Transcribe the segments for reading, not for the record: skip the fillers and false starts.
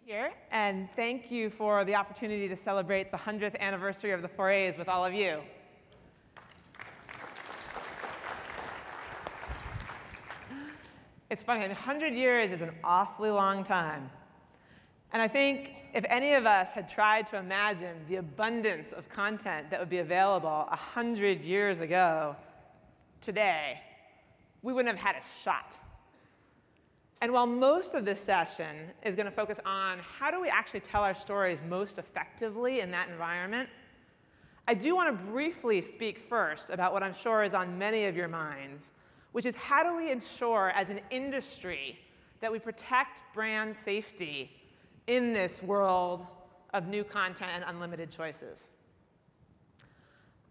Here, and thank you for the opportunity to celebrate the 100th anniversary of the 4A's with all of you. It's funny, 100 years is an awfully long time. And I think if any of us had tried to imagine the abundance of content that would be available 100 years ago, today, we wouldn't have had a shot. And while most of this session is going to focus on how do we actually tell our stories most effectively in that environment, I do want to briefly speak first about what I'm sure is on many of your minds, which is how do we ensure as an industry that we protect brand safety in this world of new content and unlimited choices.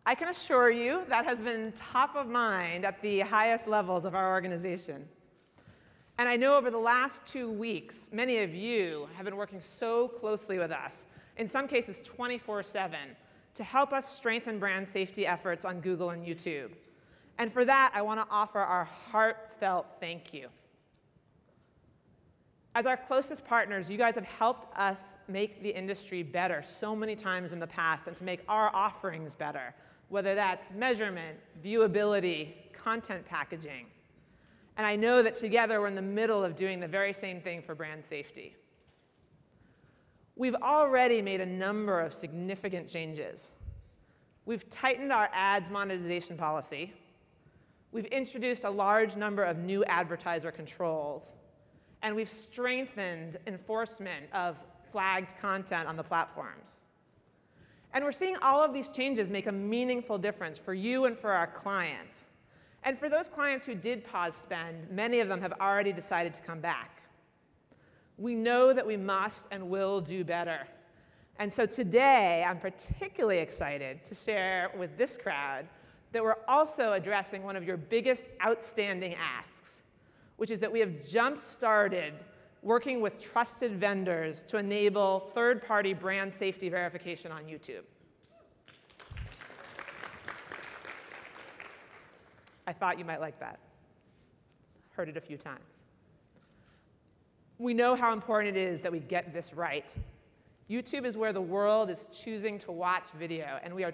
I can assure you that has been top of mind at the highest levels of our organization. And I know over the last 2 weeks, many of you have been working so closely with us, in some cases 24/7, to help us strengthen brand safety efforts on Google and YouTube. And for that, I want to offer our heartfelt thank you. As our closest partners, you guys have helped us make the industry better so many times in the past and to make our offerings better, whether that's measurement, viewability, content packaging. And I know that together we're in the middle of doing the very same thing for brand safety. We've already made a number of significant changes. We've tightened our ads monetization policy. We've introduced a large number of new advertiser controls. And we've strengthened enforcement of flagged content on the platforms. And we're seeing all of these changes make a meaningful difference for you and for our clients. And for those clients who did pause spend, many of them have already decided to come back. We know that we must and will do better. And so today, I'm particularly excited to share with this crowd that we're also addressing one of your biggest outstanding asks, which is that we have jump-started working with trusted vendors to enable third-party brand safety verification on YouTube. I thought you might like that. Heard it a few times. We know how important it is that we get this right. YouTube is where the world is choosing to watch video, and we are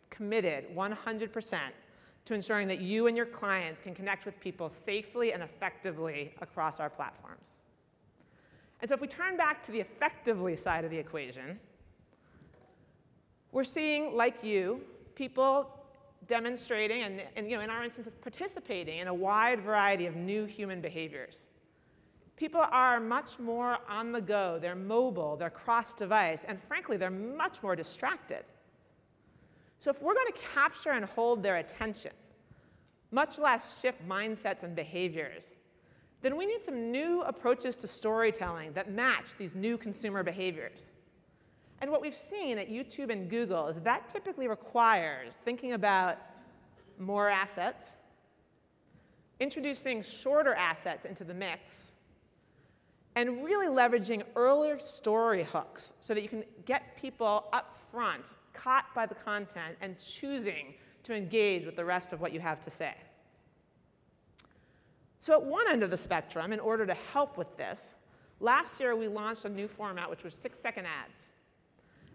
committed 100% to ensuring that you and your clients can connect with people safely and effectively across our platforms. And so if we turn back to the effectively side of the equation, we're seeing, like you, people demonstrating and in our instance, participating in a wide variety of new human behaviors. People are much more on the go. They're mobile. They're cross-device. And frankly, they're much more distracted. So if we're going to capture and hold their attention, much less shift mindsets and behaviors, then we need some new approaches to storytelling that match these new consumer behaviors. And what we've seen at YouTube and Google is that typically requires thinking about more assets, introducing shorter assets into the mix, and really leveraging earlier story hooks so that you can get people up front, caught by the content, and choosing to engage with the rest of what you have to say. So at one end of the spectrum, in order to help with this, last year we launched a new format, which was 6-second ads.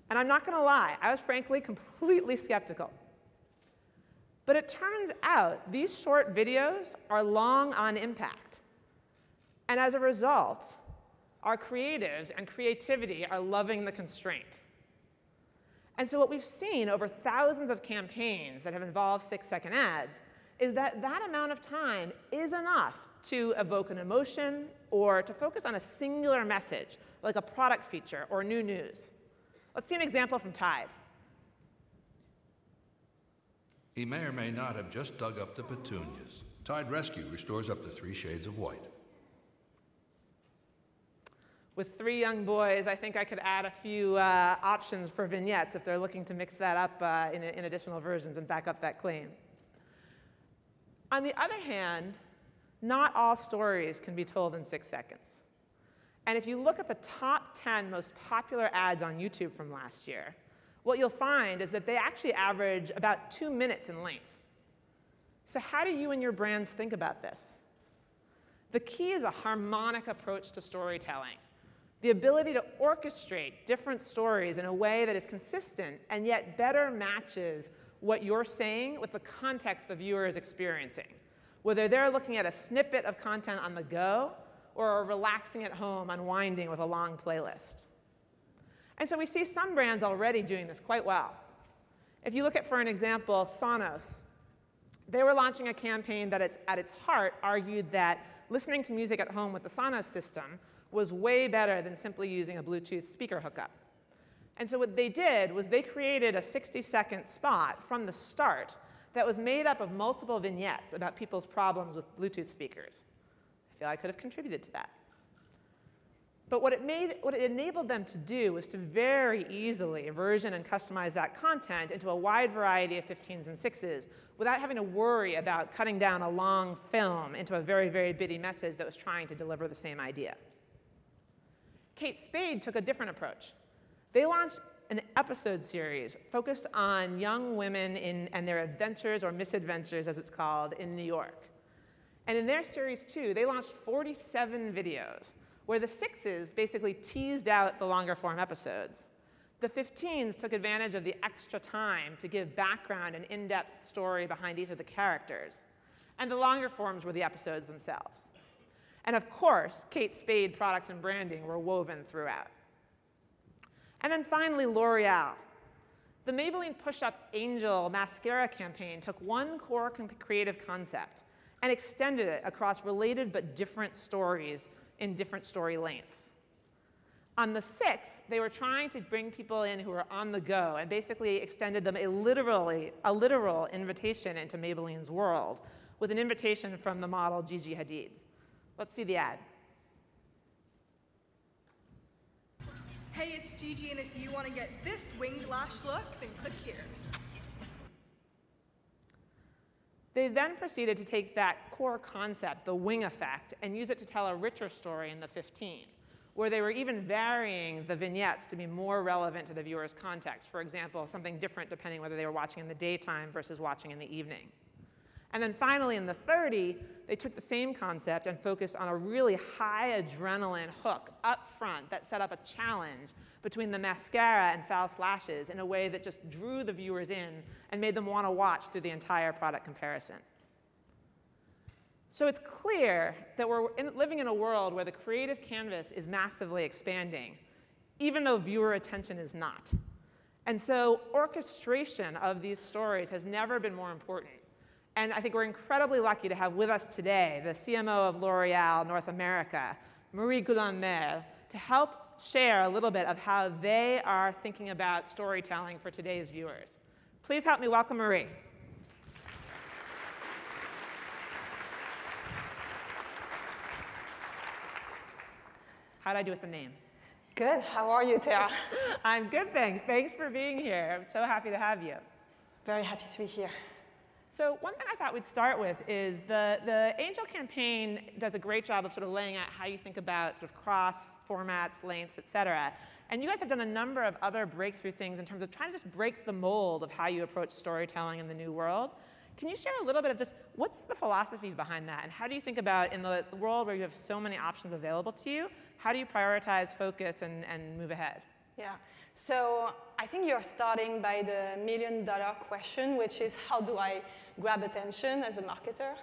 And I'm not going to lie, I was frankly completely skeptical. But it turns out these short videos are long on impact. And as a result, our creatives and creativity are loving the constraint. And so what we've seen over thousands of campaigns that have involved 6-second ads is that that amount of time is enough to evoke an emotion or to focus on a singular message, like a product feature or new news. Let's see an example from Tide. He may or may not have just dug up the petunias. Tide Rescue restores up to 3 shades of white. With 3 young boys, I think I could add a few options for vignettes if they're looking to mix that up in additional versions and back up that claim. On the other hand, not all stories can be told in 6 seconds. And if you look at the top 10 most popular ads on YouTube from last year, what you'll find is that they actually average about 2 minutes in length. So how do you and your brands think about this? The key is a harmonic approach to storytelling, The ability to orchestrate different stories in a way that is consistent and yet better matches what you're saying with the context the viewer is experiencing, whether they're looking at a snippet of content on the go or are relaxing at home, unwinding with a long playlist. And so we see some brands already doing this quite well. If you look at, for an example, Sonos, they were launching a campaign that at its heart argued that listening to music at home with the Sonos system was way better than simply using a Bluetooth speaker hookup. And so what they did was they created a 60-second spot from the start that was made up of multiple vignettes about people's problems with Bluetooth speakers. I feel I could have contributed to that. But what it enabled them to do was to very easily version and customize that content into a wide variety of 15s and 6s without having to worry about cutting down a long film into a very, very bitty message that was trying to deliver the same idea. Kate Spade took a different approach. They launched an episode series focused on young women and their adventures or misadventures, as it's called, in New York. And in their series, too, they launched 47 videos, where the 6s basically teased out the longer form episodes. The 15s took advantage of the extra time to give background and in-depth story behind each of the characters. And the longer forms were the episodes themselves. And of course, Kate Spade products and branding were woven throughout. And then finally, L'Oreal. The Maybelline Push-Up Angel mascara campaign took one core creative concept and extended it across related but different stories in different story lengths. On the 6th, they were trying to bring people in who were on the go and basically extended them a literal invitation into Maybelline's world with an invitation from the model Gigi Hadid. Let's see the ad. Hey, it's Gigi, and if you want to get this winged lash look, then click here. They then proceeded to take that core concept, the wing effect, and use it to tell a richer story in the 15, where they were even varying the vignettes to be more relevant to the viewer's context. For example, something different depending whether they were watching in the daytime versus watching in the evening. And then finally, in the 30, they took the same concept and focused on a really high adrenaline hook up front that set up a challenge between the mascara and false lashes in a way that just drew the viewers in and made them want to watch through the entire product comparison. So it's clear that we're living in a world where the creative canvas is massively expanding, even though viewer attention is not. And so orchestration of these stories has never been more important. And I think we're incredibly lucky to have with us today the CMO of L'Oreal North America, Marie Gulin-Merle, to help share a little bit of how they are thinking about storytelling for today's viewers. Please help me welcome Marie. How'd I do with the name? Good. How are you, Tara? I'm good, thanks. Thanks for being here. I'm so happy to have you. Very happy to be here. So one thing I thought we'd start with is the Angel campaign does a great job of sort of laying out how you think about sort of cross formats, lengths, et cetera. And you guys have done a number of other breakthrough things in terms of trying to just break the mold of how you approach storytelling in the new world. Can you share a little bit of just what's the philosophy behind that? And how do you think about, in the world where you have so many options available to you, how do you prioritize, focus, and move ahead? Yeah. So I think you're starting by the million-dollar question, which is how do I grab attention as a marketer?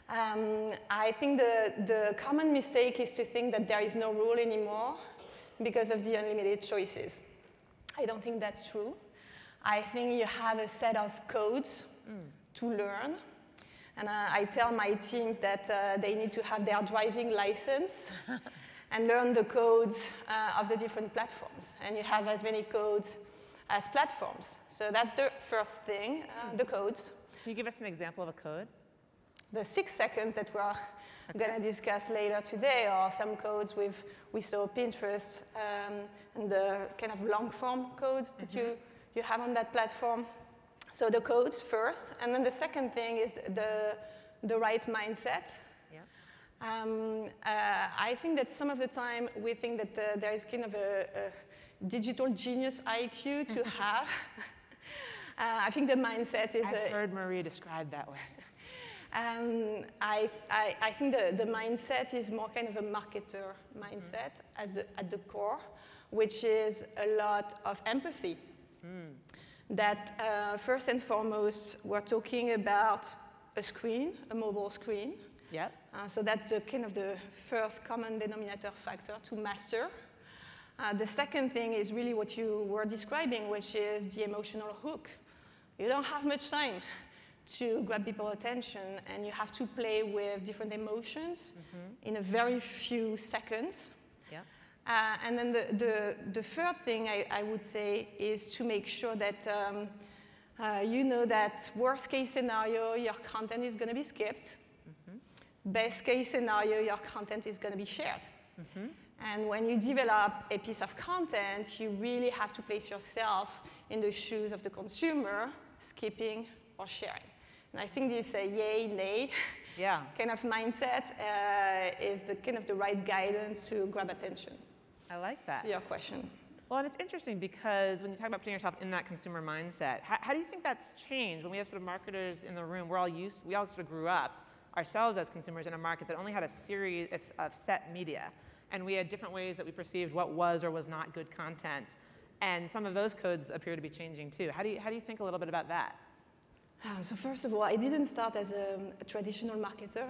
I think the common mistake is to think that there is no rule anymore because of the unlimited choices. I don't think that's true. I think you have a set of codes to learn. And I tell my teams that they need to have their driving license and learn the codes of the different platforms. And you have as many codes as platforms. So that's the first thing, the codes. Can you give us an example of a code? The 6 seconds that we're going to discuss later today are some codes we saw Pinterest and the kind of long-form codes that you have on that platform. So the codes first. And then the second thing is the right mindset. I think that some of the time we think that there is kind of a digital genius IQ to have. I think the mindset is... I've heard Marie described that way. I think the mindset is more kind of a marketer mindset at the core, which is a lot of empathy. That first and foremost, we're talking about a screen, a mobile screen. Yep. So that's the kind of the first common denominator factor to master. The second thing is really what you were describing, which is the emotional hook. You don't have much time to grab people's attention, and you have to play with different emotions in a very few seconds. Yep. And then the third thing I would say is to make sure that you know that worst case scenario, your content is going to be skipped. Best case scenario, your content is going to be shared. And when you develop a piece of content, you really have to place yourself in the shoes of the consumer, skipping or sharing. And I think this yay, nay kind of mindset is the kind of the right guidance to grab attention. I like that. To your question. Well, and it's interesting because when you talk about putting yourself in that consumer mindset, how do you think that's changed? When we have sort of marketers in the room, we all sort of grew up ourselves as consumers in a market that only had a series of set media. And we had different ways that we perceived what was or was not good content. And some of those codes appear to be changing too. How do you think a little bit about that? So first of all, I didn't start as a traditional marketer.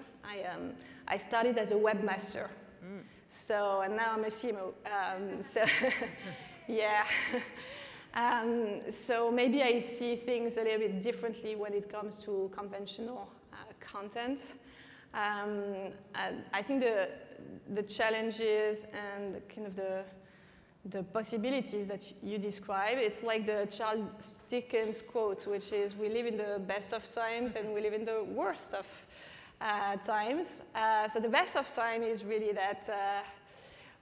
I started as a webmaster. So, and now I'm a CMO. So, yeah. So maybe I see things a little bit differently when it comes to conventional content. I think the challenges and kind of the possibilities that you describe, it's like the Charles Dickens quote, which is, we live in the best of times and we live in the worst of times. So the best of time is really that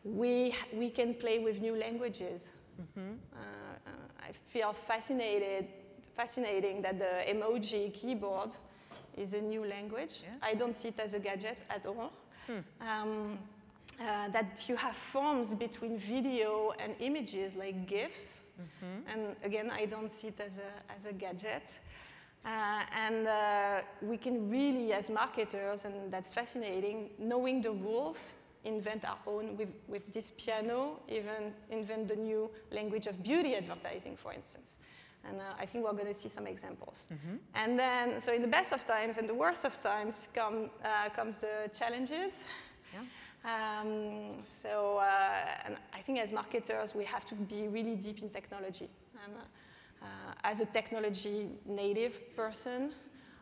we can play with new languages. I feel fascinating that the emoji keyboard is a new language. Yeah. I don't see it as a gadget at all. That you have forms between video and images like GIFs. And again, I don't see it as a gadget. And we can really, as marketers, and that's fascinating, knowing the rules, invent our own with this piano, even invent the new language of beauty advertising, for instance. And I think we're going to see some examples. And then, so in the best of times and the worst of times comes the challenges. And I think as marketers, we have to be really deep in technology. And as a technology native person,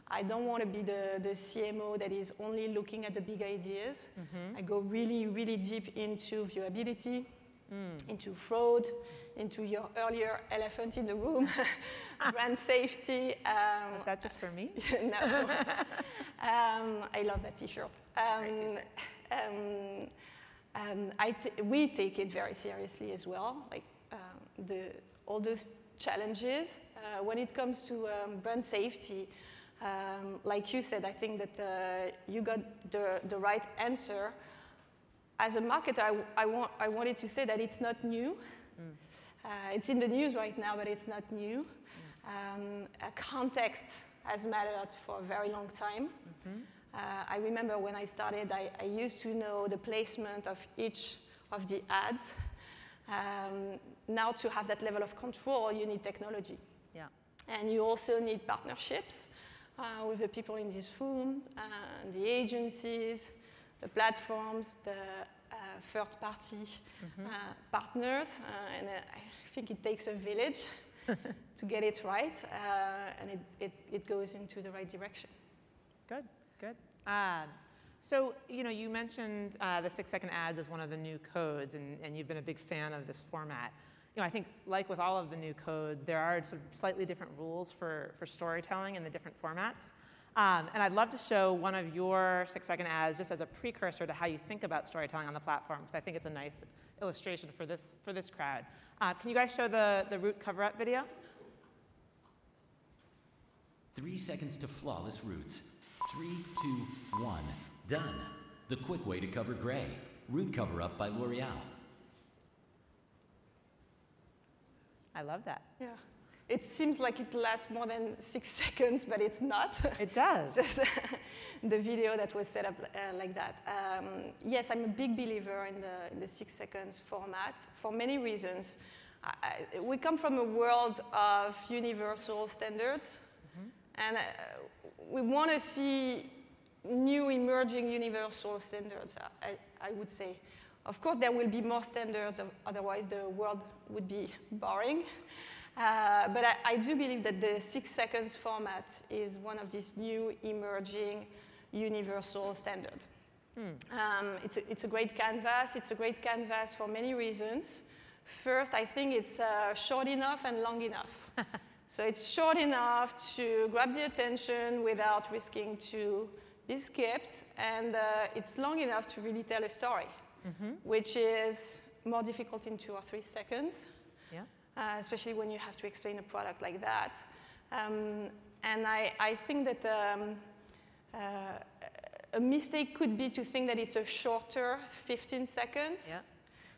I don't want to be the CMO that is only looking at the big ideas. I go really, really deep into viewability, into fraud, into your earlier elephant in the room, brand safety. Was that just for me? No. I love that T-shirt. We take it very seriously as well, like all those challenges. When it comes to brand safety, like you said, I think that you got the right answer. As a marketer, I wanted to say that it's not new. It's in the news right now, but it's not new. Context has mattered for a very long time. I remember when I started, I used to know the placement of each of the ads. Now to have that level of control, you need technology. Yeah. And you also need partnerships with the people in this room, the agencies, the platforms, the third-party partners. And I think it takes a village to get it right, and it goes into the right direction. Good, good. So, you mentioned the 6-second ads as one of the new codes, and you've been a big fan of this format. I think, like with all of the new codes, there are sort of slightly different rules for storytelling in the different formats. And I'd love to show one of your 6-second ads just as a precursor to how you think about storytelling on the platform, because I think it's a nice illustration for this crowd. Can you guys show the root cover-up video? 3 seconds to flawless roots. 3, 2, 1, done. The quick way to cover gray. Root cover-up by L'Oreal. I love that. Yeah. it seems like it lasts more than 6 seconds, but it's not. It does. Just the video that was set up like that. Yes, I'm a big believer in the 6 seconds format for many reasons. We come from a world of universal standards, and we want to see new emerging universal standards, I would say. Of course, there will be more standards, otherwise the world would be boring. But I do believe that the 6 seconds format is one of these new emerging universal standards. It's a great canvas. It's a great canvas for many reasons. First, I think it's short enough and long enough. So it's short enough to grab the attention without risking to be skipped, and it's long enough to really tell a story, which is more difficult in 2 or 3 seconds. Yeah. Especially when you have to explain a product like that. And I think that a mistake could be to think that it's a shorter 15 seconds. Yeah.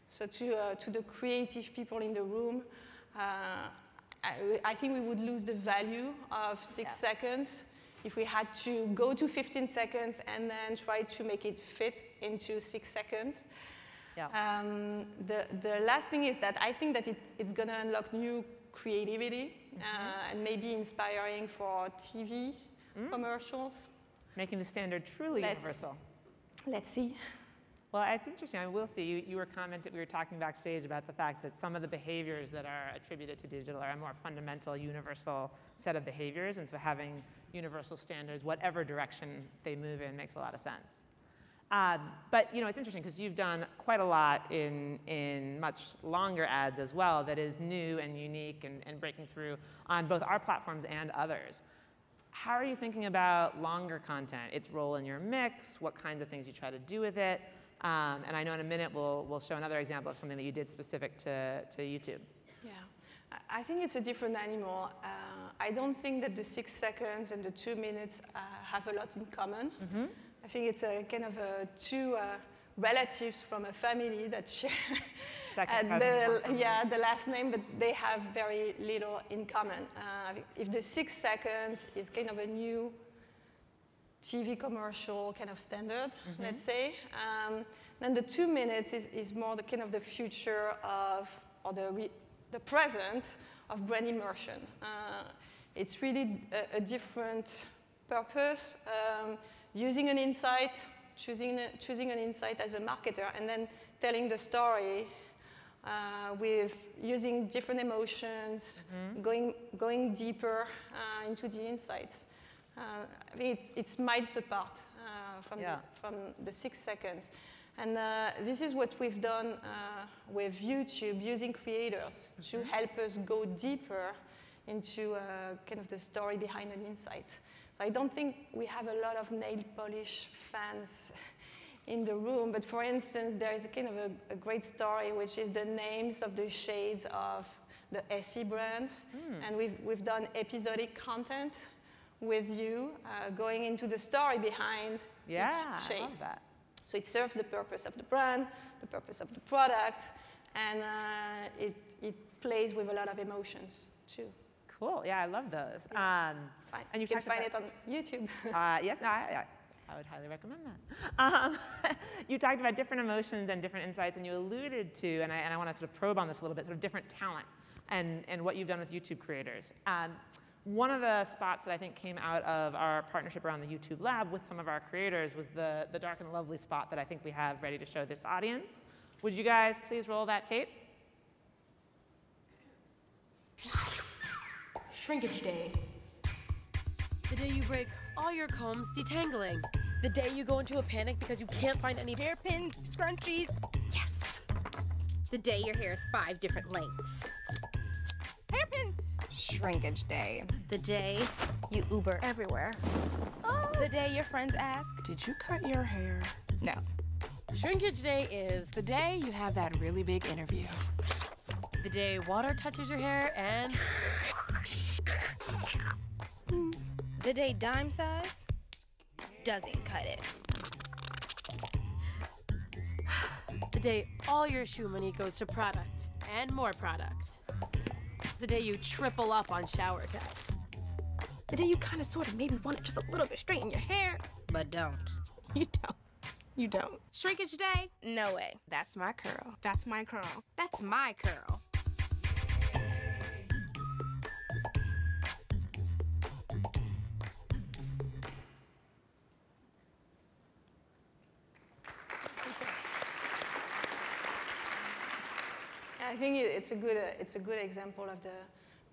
So to the creative people in the room, I think we would lose the value of 6 seconds if we had to go to 15 seconds and then try to make it fit into 6 seconds. Yeah. The last thing is that I think that it's going to unlock new creativity and maybe inspiring for TV commercials. Making the standard truly universal. Let's see. Well, it's interesting. I will see. You were commenting, we were talking backstage about the fact that some of the behaviors that are attributed to digital are a more fundamental, universal set of behaviors. And so having universal standards, whatever direction they move in, makes a lot of sense. But it's interesting because you've done quite a lot in much longer ads as well that is new and unique and breaking through on both our platforms and others. How are you thinking about longer content, its role in your mix, what kinds of things you try to do with it? And I know in a minute we'll show another example of something that you did specific to YouTube. Yeah, I think it's a different animal. I don't think that the 6 seconds and the 2 minutes have a lot in common. I think it's a kind of two relatives from a family that share the last name, but they have very little in common. If the 6 seconds is kind of a new TV commercial kind of standard, let's say, then the 2 minutes is more the kind of the future of, or the present of brand immersion. It's really a different purpose. Using an insight, choosing an insight as a marketer, and then telling the story with using different emotions, going deeper into the insights. I think it's miles apart from the 6 seconds. And this is what we've done with YouTube, using creators to help us go deeper into kind of the story behind an insight. So I don't think we have a lot of nail polish fans in the room, but for instance, there is a kind of a great story, which is the names of the shades of the SE brand. And we've done episodic content with you, going into the story behind each shade. I love that. So it serves the purpose of the brand, the purpose of the product, and it plays with a lot of emotions too. Cool. Yeah, I love those. And you can find it on YouTube. Yes, no, I would highly recommend that. You talked about different emotions and different insights, and you alluded to, and I want to sort of probe on this a little bit, sort of different talent and what you've done with YouTube creators. One of the spots that I think came out of our partnership around the YouTube Lab with some of our creators was the Dark and Lovely spot that I think we have ready to show this audience. Would you guys please roll that tape? Shrinkage day. The day you break all your combs detangling. The day you go into a panic because you can't find any hairpins, scrunchies. Yes! The day your hair is 5 different lengths. Hairpin! Shrinkage day. The day you Uber everywhere. Oh. The day your friends ask, Did you cut your hair? no. Shrinkage day is The day you have that really big interview. the day water touches your hair and The day dime size doesn't cut it. the day all your shoe money goes to product and more product. The day you triple up on shower caps. The day you kind of sort of maybe want it just a little bit straight in your hair, but don't. You don't. You don't. Shrinkage day? No way. That's my curl. That's my curl. That's my curl. I think it's a good example of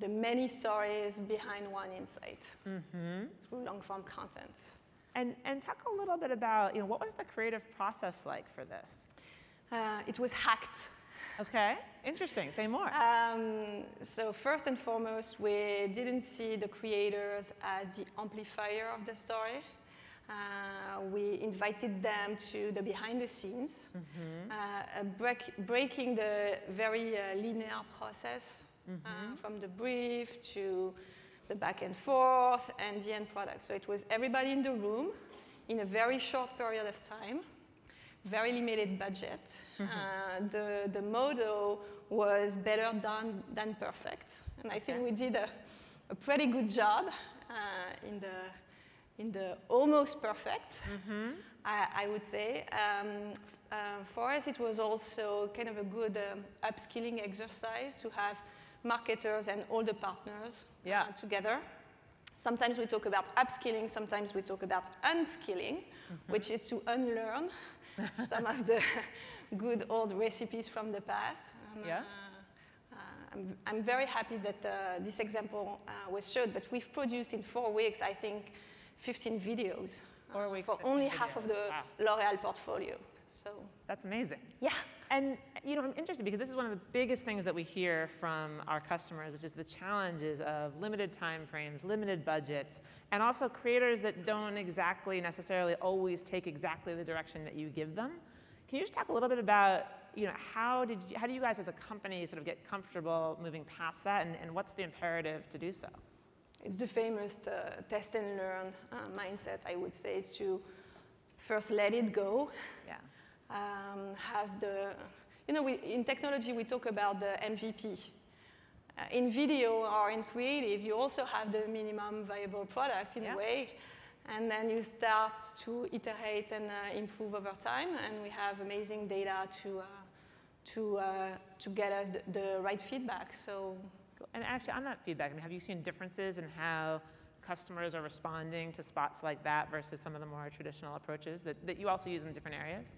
the many stories behind one insight through long-form content. And talk a little bit about, what was the creative process like for this? It was hacked. Okay, interesting. Say more. So first and foremost, we didn't see the creators as the amplifier of the story. We invited them to the behind the scenes, breaking the very linear process from the brief to the back and forth and the end product. So it was everybody in the room in a very short period of time, very limited budget. The motto was better done than perfect. And I think we did a pretty good job in the almost perfect, I would say. For us, it was also kind of a good upskilling exercise to have marketers and all the partners together. Sometimes we talk about upskilling, sometimes we talk about unskilling, which is to unlearn some of the good old recipes from the past. I'm very happy that this example was showed, but we've produced in 4 weeks, I think, 15 videos 4 weeks, for 15 only videos. half of the Wow. L'Oreal portfolio. So That's amazing. yeah. And I'm interested because this is one of the biggest things that we hear from our customers, which is the challenges of limited time frames, limited budgets, and also creators that don't exactly necessarily always take exactly the direction that you give them. Can you just talk a little bit about how do you guys as a company sort of get comfortable moving past that, and what's the imperative to do so? It's the famous test and learn mindset, I would say, is to first let it go. Yeah. Have the, in technology, we talk about the MVP. In video or in creative, you also have the minimum viable product in a way. And then you start to iterate and improve over time. And we have amazing data to get us the right feedback. So. And actually, on that feedback, have you seen differences in how customers are responding to spots like that versus some of the more traditional approaches that you also use in different areas?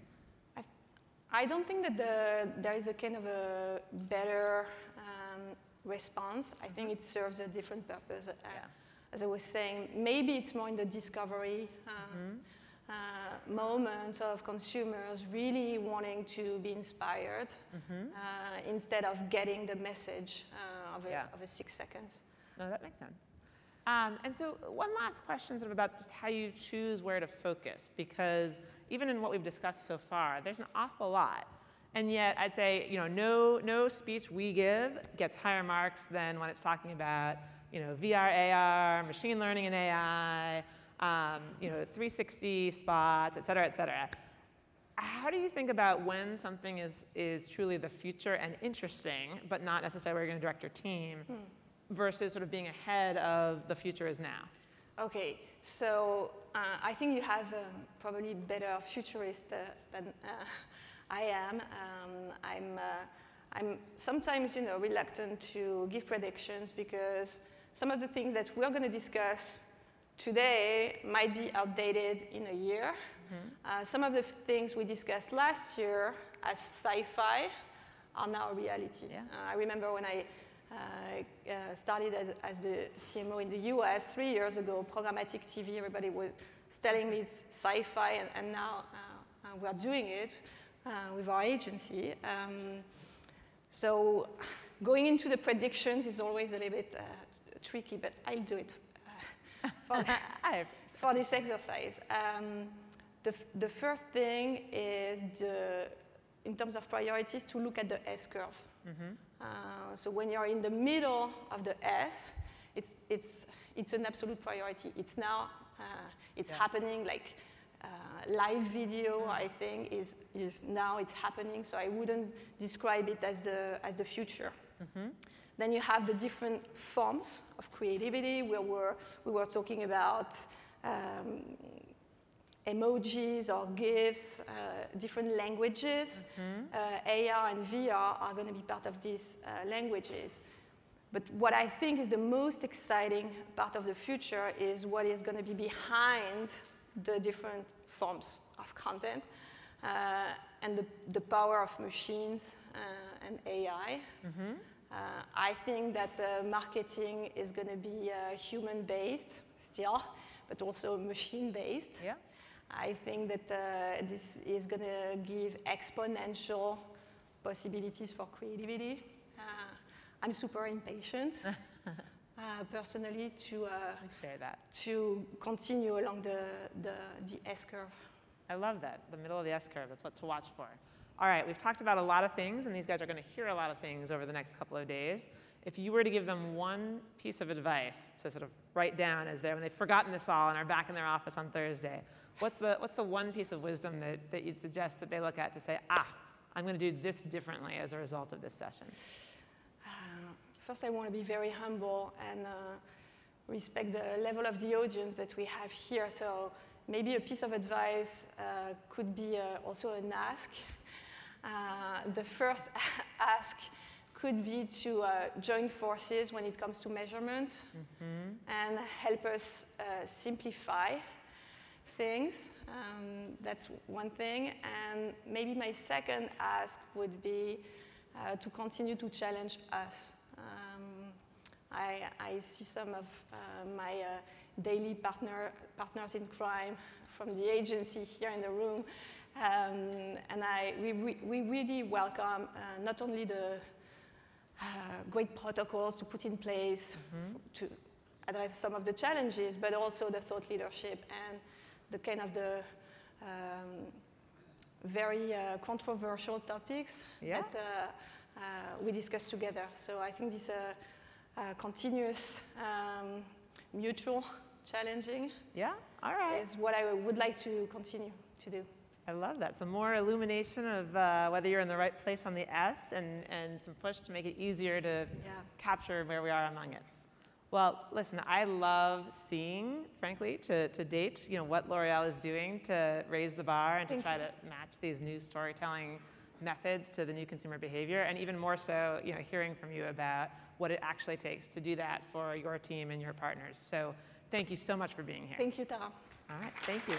I don't think that there is a kind of a better response. I think it serves a different purpose. As I was saying, maybe it's more in the discovery moment of consumers really wanting to be inspired instead of getting the message of a 6 seconds. No, that makes sense. And so one last question sort of about just how you choose where to focus, because even in what we've discussed so far, there's an awful lot. And yet I'd say, no speech we give gets higher marks than when it's talking about, VR, AR, machine learning and AI, 360 spots, et cetera, et cetera. How do you think about when something is truly the future and interesting, but not necessarily where you're going to direct your team, versus sort of being ahead of the future is now? Okay, so I think you have probably better futurist than I am. I'm sometimes, reluctant to give predictions because some of the things that we're going to discuss today might be outdated in a year. Some of the things we discussed last year as sci-fi are now reality. I remember when I started as the CMO in the US 3 years ago, programmatic TV, everybody was telling me it's sci-fi, and now we're doing it with our agency. So going into the predictions is always a little bit tricky, but I'll do it for this exercise. The first thing is, in terms of priorities, to look at the S-curve. So when you're in the middle of the S, it's an absolute priority. It's now, it's happening. Like live video, I think, is now it's happening. So I wouldn't describe it as the future. Then you have the different forms of creativity, where we were talking about emojis or GIFs, different languages. AR and VR are going to be part of these languages. But what I think is the most exciting part of the future is what is going to be behind the different forms of content and the power of machines and AI. I think that marketing is going to be human-based still, but also machine-based. Yeah. I think that this is going to give exponential possibilities for creativity. I'm super impatient, personally, to continue along the S-curve. I love that, the middle of the S-curve. That's what to watch for. All right, we've talked about a lot of things, and these guys are going to hear a lot of things over the next couple of days. If you were to give them one piece of advice to sort of write down as when they've forgotten this all and are back in their office on Thursday, what's the one piece of wisdom that you'd suggest that they look at to say, I'm going to do this differently as a result of this session? First, I want to be very humble and respect the level of the audience that we have here. So maybe a piece of advice could be also an ask. The first ask could be to join forces when it comes to measurement and help us simplify things. That's one thing. And maybe my second ask would be to continue to challenge us. I see some of my daily partners in crime from the agency here in the room. And we really welcome not only the great protocols to put in place to address some of the challenges, but also the thought leadership and the kind of the very controversial topics that we discuss together. So I think this continuous mutual challenging is what I would like to continue to do. I love that. Some more illumination of whether you're in the right place on the S and some push to make it easier to capture where we are among it. Well, listen, I love seeing, frankly, to date, what L'Oreal is doing to raise the bar and to try to match these new storytelling methods to the new consumer behavior, and even more so, hearing from you about what it actually takes to do that for your team and your partners. So thank you so much for being here. Thank you, Tara. All right, thank you.